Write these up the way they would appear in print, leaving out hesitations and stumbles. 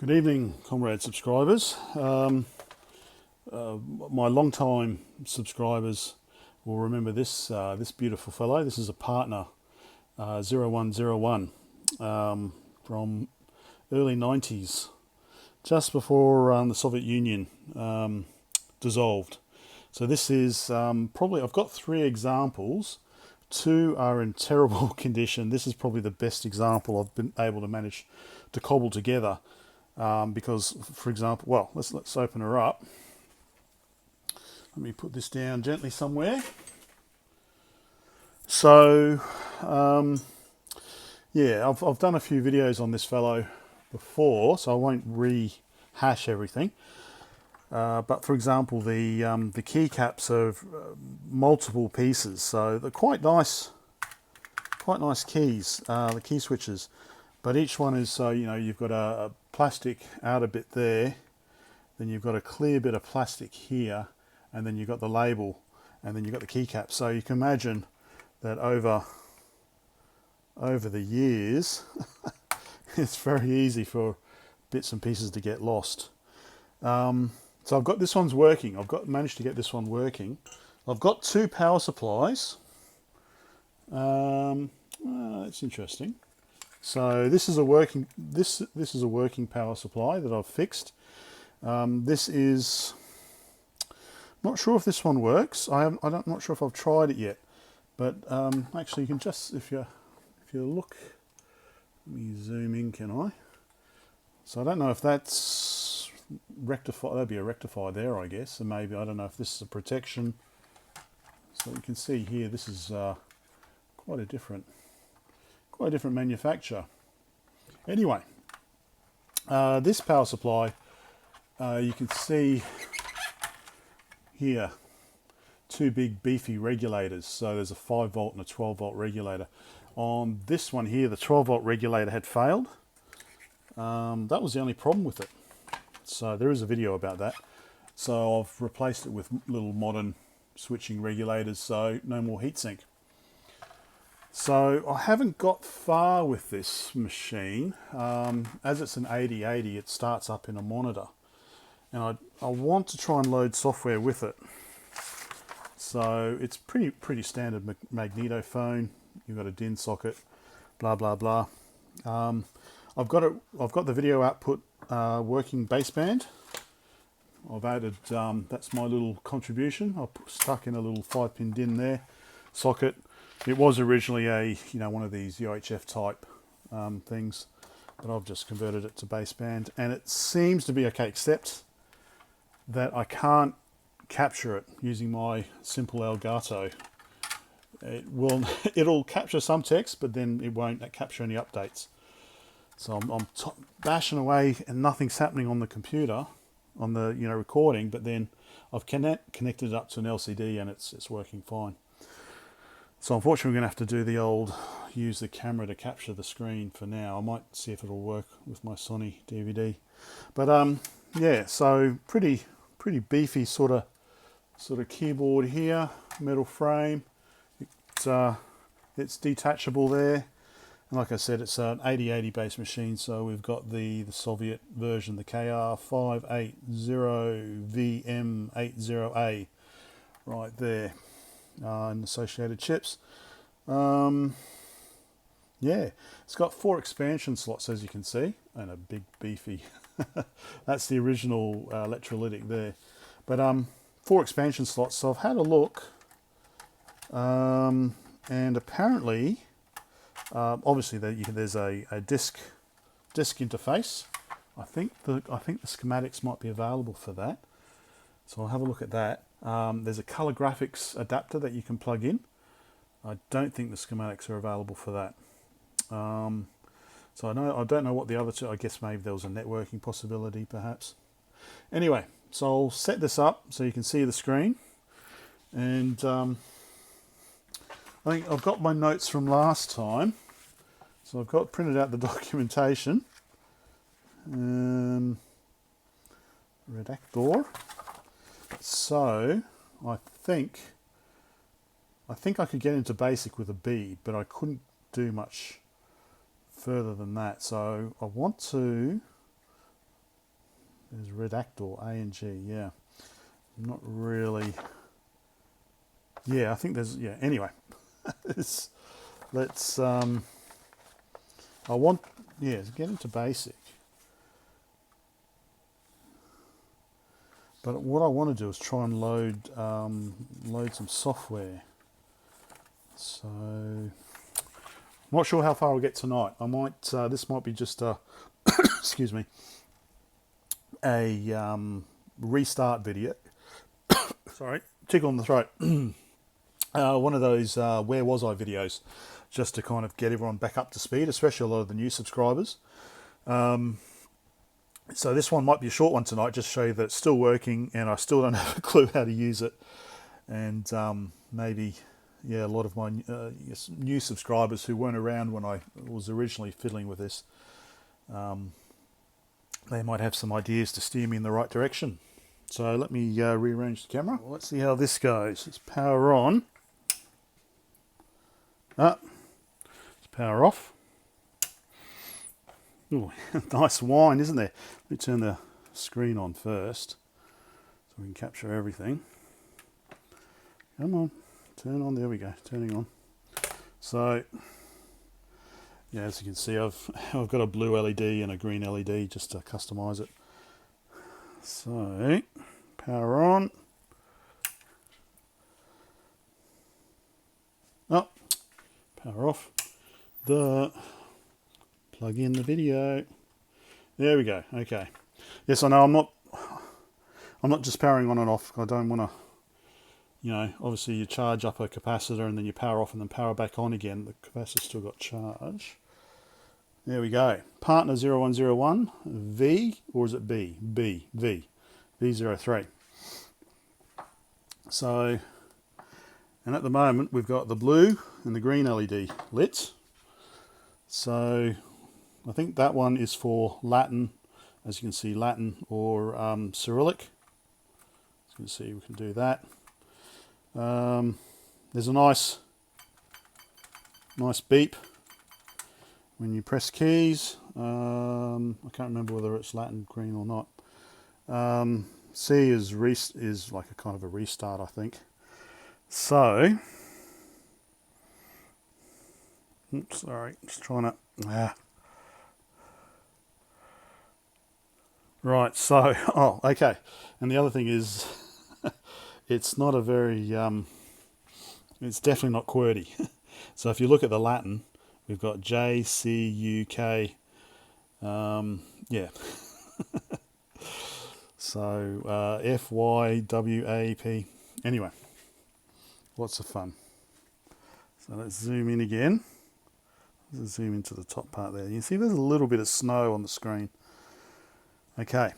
Good evening, comrade subscribers. My long-time subscribers will remember this this beautiful fellow. This is a Partner 0101 from early 90s, just before the Soviet Union dissolved. So this is probably, I've got three examples. Two are in terrible condition. This is probably the best example I've been able to manage to cobble together. Because, for example, well, let's open her up. Let me put this down gently somewhere. So, yeah, I've done a few videos on this fellow before, so I won't rehash everything. But for example, the keycaps are multiple pieces, so they're quite nice keys, the key switches. But each one is, so you've got a plastic outer bit there, then you've got a clear bit of plastic here, and then you've got the label, and then you've got the keycap. So you can imagine that over the years, it's very easy for bits and pieces to get lost. So I've got this one's working. Managed to get this one working. I've got two power supplies. That's interesting. So this is a working power supply that I've fixed. This is, not sure if this one works. I'm not sure if I've tried it yet. But actually, you can just, if you look, let me zoom in, can I? So I don't know if that's rectified. That'd be a rectifier there, I guess. And maybe, I don't know if this is a protection. So you can see here, this is quite a different manufacturer. Anyway, this power supply, you can see here two big beefy regulators. So there's a 5-volt and a 12-volt regulator. On this one here, the 12-volt regulator had failed. That was the only problem with it. So there is a video about that. So I've replaced it with little modern switching regulators, so no more heatsink. So I haven't got far with this machine. As it's an 8080, it starts up in a monitor. And I want to try and load software with it. So it's pretty standard magnetophone. You've got a DIN socket, blah blah blah. I've got the video output working baseband. I've added, that's my little contribution. I've stuck in a little 5-pin DIN there, socket. It was originally a, one of these UHF type things, but I've just converted it to baseband, and it seems to be okay, except that I can't capture it using my simple Elgato. It'll capture some text, but then it won't capture any updates. So I'm bashing away, and nothing's happening on the computer, on the recording. But then I've connected it up to an LCD, and it's working fine. So unfortunately, we're going to have to do the old, use the camera to capture the screen for now. I might see if it'll work with my Sony DVD. But yeah, so pretty beefy sort of keyboard here, metal frame. It's detachable there, and like I said, it's an 8080 base machine. So we've got the Soviet version, the KR580VM80A, right there. And associated chips. Yeah, it's got 4 expansion slots, as you can see, and a big beefy that's the original electrolytic there, but 4 expansion slots. So I've had a look, and apparently obviously there's a disk interface. I think the schematics might be available for that, so I'll have a look at that. There's a color graphics adapter that you can plug in. I don't think the schematics are available for that. So I don't know what the other two. I guess maybe there was a networking possibility, perhaps. Anyway, so I'll set this up so you can see the screen, and I think I've got my notes from last time. So I've got printed out the documentation. Redactor. So I think I could get into basic with a bead, but I couldn't do much further than that. So I want to There's redactor, A and G, yeah. Not really. Yeah, I think there's, yeah, anyway. Let's, I want, yeah, get into basic. But what I want to do is try and load some software. So, I'm not sure how far I'll get tonight. I might, this might be just a, excuse me, a restart video. Sorry, tickle in the throat. One of those where was I videos, just to kind of get everyone back up to speed, especially a lot of the new subscribers. So this one might be a short one tonight, just show you that it's still working and I still don't have a clue how to use it. And maybe, yeah, a lot of my new subscribers who weren't around when I was originally fiddling with this, they might have some ideas to steer me in the right direction. So let me rearrange the camera. Well, let's see how this goes. Let's power on. Let's power off. Ooh, nice whine, isn't there? Let me turn the screen on first so we can capture everything. Come on, turn on. There we go, turning on. So, yeah, as you can see, I've got a blue LED and a green LED just to customize it. So, power on. Oh, power off. Plug in the video. There we go. Okay. Yes, I know. I'm not just powering on and off. I don't want to. You know, obviously you charge up a capacitor and then you power off and then power back on again. The capacitor's still got charge. There we go. Partner 0101 V, or is it B? B V03. So, and at the moment we've got the blue and the green LED lit. So I think that one is for Latin, as you can see, Latin or Cyrillic. As you can see, we can do that. There's a nice beep when you press keys. I can't remember whether it's Latin, green or not. C is like a kind of a restart, I think. So, oops, sorry, just trying to. Right, so, oh, okay. And the other thing is, it's not a very, it's definitely not QWERTY. So if you look at the Latin, we've got J, C, U, K, yeah. So F, Y, W, A, P. Anyway, lots of fun. So let's zoom in again. Let's zoom into the top part there. You can see there's a little bit of snow on the screen. Okay,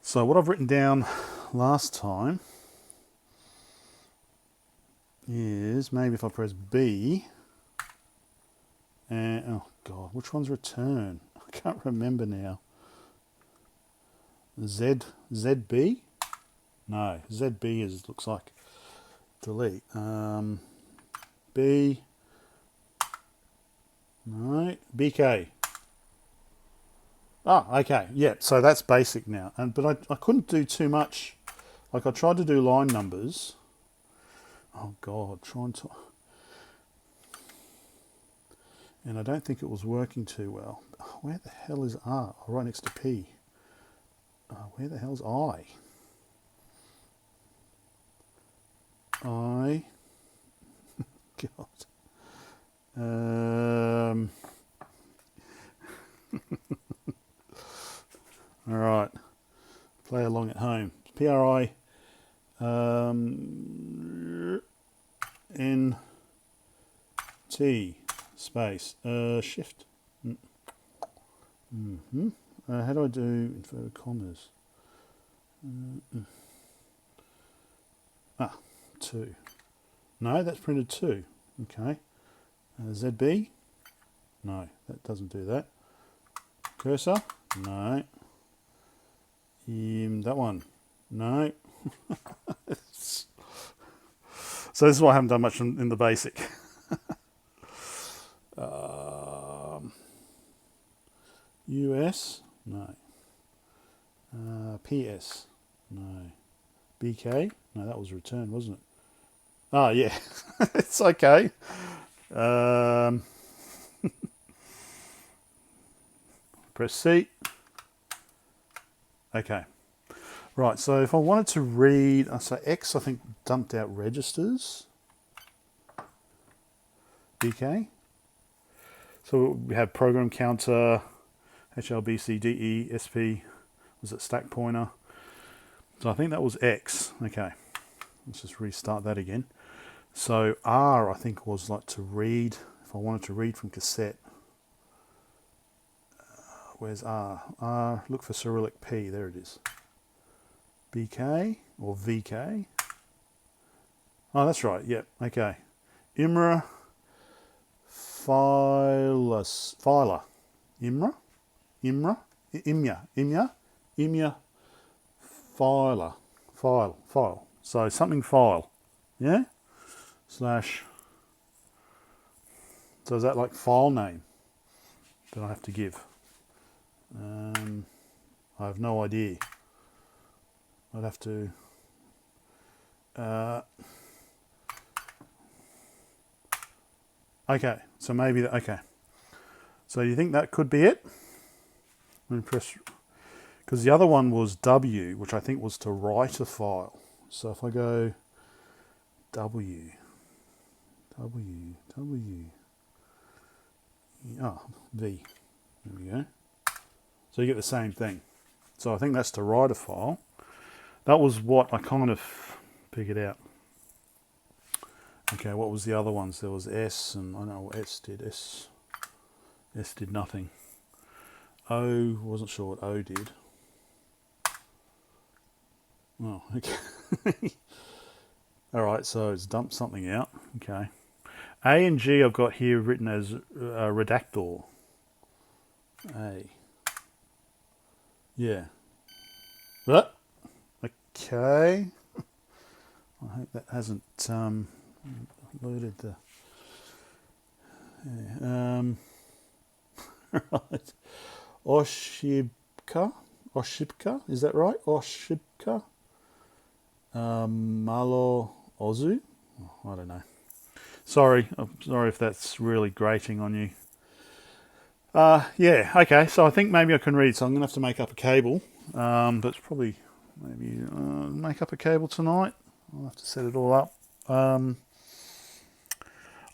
so what I've written down last time is maybe if I press B, and oh god, which one's return? I can't remember now. ZB? No, ZB is looks like delete. B, no, BK. Ah, okay, yeah, so that's basic now. But I couldn't do too much. Like I tried to do line numbers. Oh God, trying to... And I don't think it was working too well. Where the hell is R? Oh, right next to P. Where the hell's I? I... God. All right, play along at home. PRI N T space shift. How do I do inverted commas? 2. No, that's printed 2. Okay. ZB. No, that doesn't do that. Cursor. No. That one. No. So this is why I haven't done much in the basic. US. No. PS, no. BK, no, that was return, wasn't it? Oh, yeah, it's okay. Press C. Okay. Right, so if I wanted to read, so X I think dumped out registers. BK. So we have program counter, HLBCDE, SP, was it stack pointer? So I think that was X. Okay, let's just restart that again. So R I think was like to read, if I wanted to read from cassette. Where's R? R, look for Cyrillic P, there it is. BK or VK. Oh, that's right, yep, okay. IMRA, filer, IMRA, IMYA, filer, file. So something file, yeah? Slash, so is that like file name that I have to give? I have no idea. I'd have to, okay, so maybe that, okay. So you think that could be it? I'm going to press, because the other one was W, which I think was to write a file. So if I go W, oh, V, there we go. So you get the same thing. So I think that's to write a file. That was what I kind of figured out. Okay, what was the other ones? There was S, and I don't know what S did. S did nothing. O, wasn't sure what O did. Oh, okay. All right, so it's dumped something out. Okay. A and G I've got here written as redactor. A. Yeah. What? Okay. I hope that hasn't loaded the. Yeah, right. Oshibka, is that right? Oshibka. Malo Ozu. Oh, I don't know. Sorry, I'm sorry if that's really grating on you. Yeah, okay, so I think maybe I can read, so I'm going to have to make up a cable, but it's probably, maybe make up a cable tonight. I'll have to set it all up.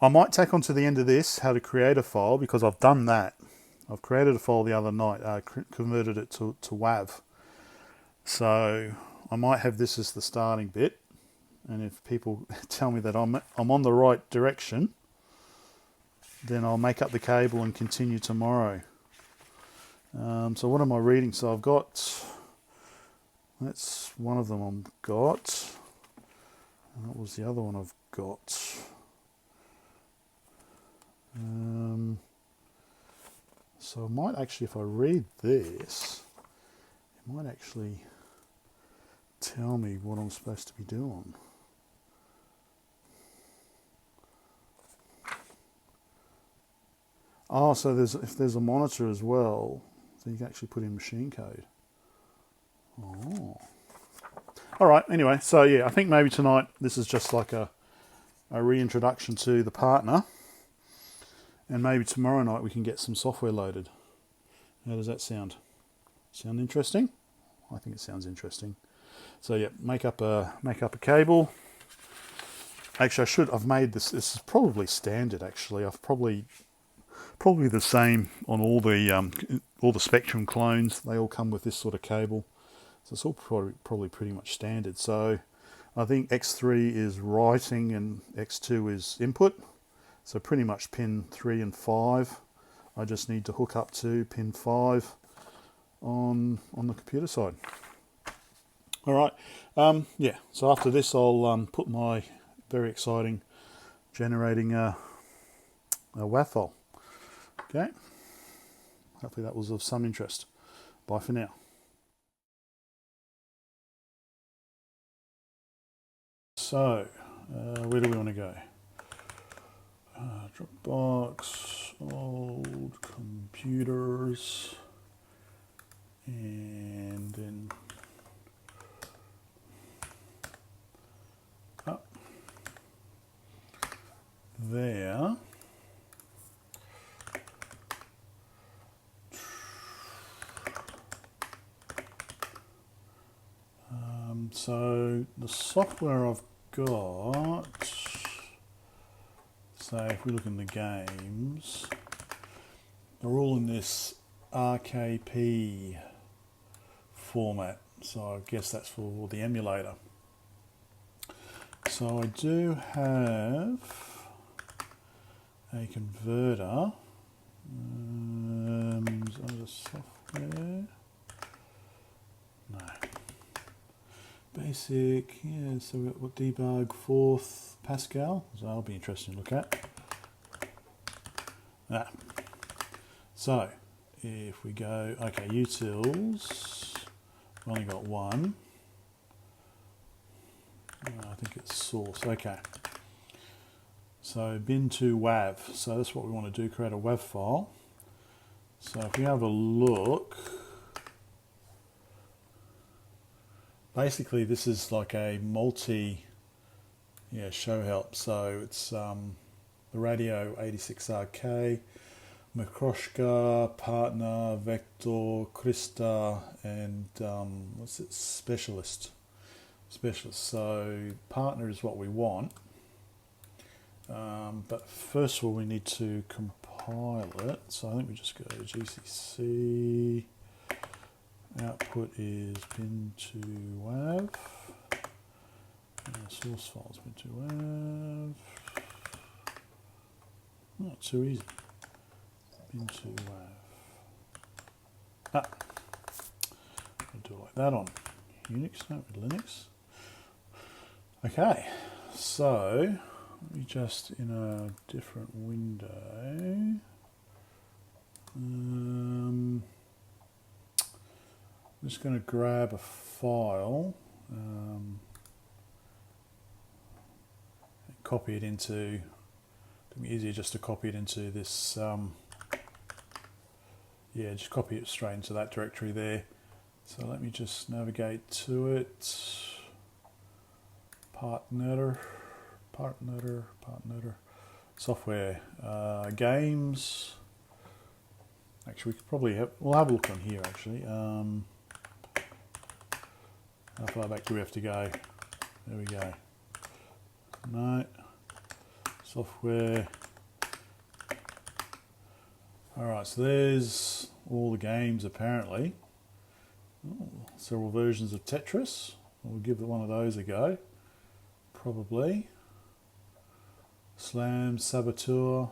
I might take on to the end of this how to create a file, because I've done that. I've created a file the other night, converted it to WAV. So I might have this as the starting bit, and if people tell me that I'm on the right direction, then I'll make up the cable and continue tomorrow. So what am I reading? So I've got, that's one of them I've got. And what was the other one I've got? So I might actually, if I read this, it might actually tell me what I'm supposed to be doing. Oh, so if there's a monitor as well, so you can actually put in machine code. Oh. All right, anyway, so yeah, I think maybe tonight this is just like a reintroduction to the partner, and maybe tomorrow night we can get some software loaded. How does that sound? Sound interesting? I think it sounds interesting. So yeah, make up a cable. Actually, I've made this. This is probably standard. Actually, I've probably the same on all the Spectrum clones. They all come with this sort of cable, so it's all probably pretty much standard. So I think X3 is writing and X2 is input. So pretty much pin 3 and 5. I just need to hook up to pin 5 on the computer side. All right. Yeah. So after this, I'll put my very exciting generating a WAV file. Okay. Hopefully that was of some interest. Bye for now. So, where do we want to go? Dropbox, old computers, and then So the software I've got, so if we look in the games, they're all in this RKP format. So I guess that's for the emulator. So I do have a converter. Under software. No. Basic, yeah, so we've got debug 4th Pascal, so that'll be interesting to look at. So if we go, okay, utils, we've only got one. I think it's source, okay. So bin to WAV, so that's what we want to do, create a WAV file. So if we have a look, basically this is like a show help. So it's the radio 86RK, Makroshka, Partner, Vector, Krista, and what's it, Specialist. So Partner is what we want. But first of all we need to compile it. So I think we just go to GCC. Output is bin to WAV. Source files bin to WAV. Not too easy. Bin to WAV. I'll do it like that on Unix, not with Linux. Okay, so we just in a different window. I'm just going to grab a file, copy it into. It'll be easier just to copy it into this. Just copy it straight into that directory there. So let me just navigate to it. Partner, software, games. Actually, we could probably we'll have a look on here actually. How far back do we have to go? There we go. No. Software. Alright, so there's all the games apparently. Oh, several versions of Tetris. We'll give one of those a go. Probably. Slam, Saboteur.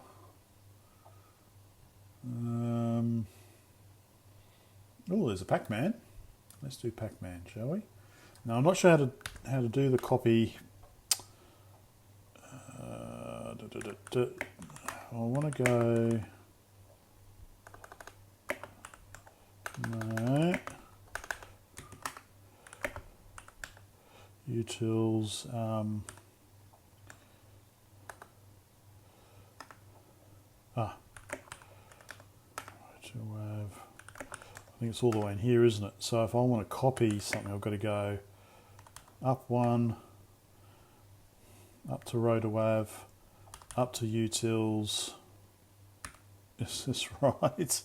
Oh, there's a Pac-Man. Let's do Pac-Man, shall we? Now I'm not sure how to do the copy. I want to go. No. Utils. To WAV. I think it's all the way in here, isn't it? So if I want to copy something, I've got to go up one, up to row to WAV, up to utils. Is this right?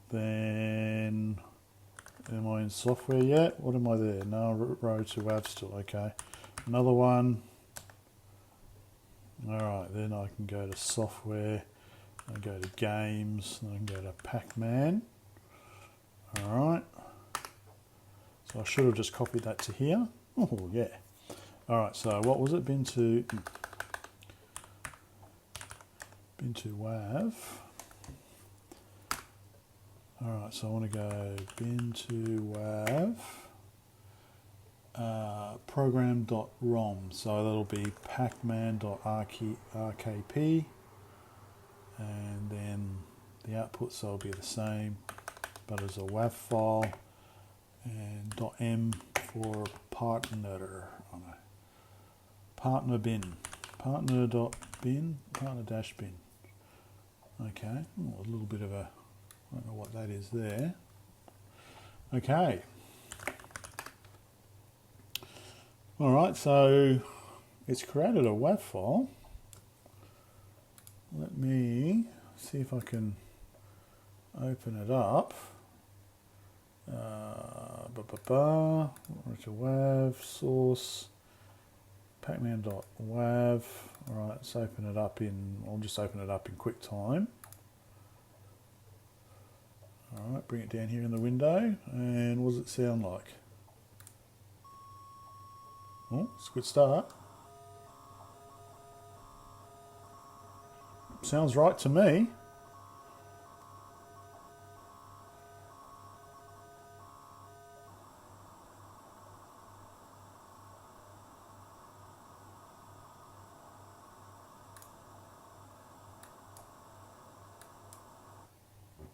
Then, am I in software yet? What am I there? No, row to WAV still, okay. Another one. Alright, then I can go to software, I go to games, and I can go to Pac-Man. Alright. So I should have just copied that to here. Oh, yeah. Alright, so what was it? Bin to WAV. Alright, so I want to go bin to WAV, program.rom, so that'll be pacman.rkp, and then the outputs will be the same, but as a WAV file, and .m for partner, partner bin, partner.bin, partner-bin. Okay, a little bit of a, I don't know what that is there. Okay. Alright, so it's created a WAV file. Let me see if I can open it up WAV source pacman.wav. All right, let's open it up in. I'll just open it up in QuickTime. All right, bring it down here in the window, and what does it sound like? Oh, it's a good start. Sounds right to me.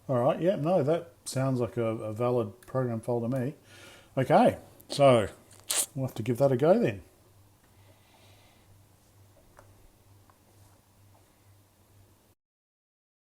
All right, yeah, no, that sounds like a valid program file to me. Okay, so we'll have to give that a go then.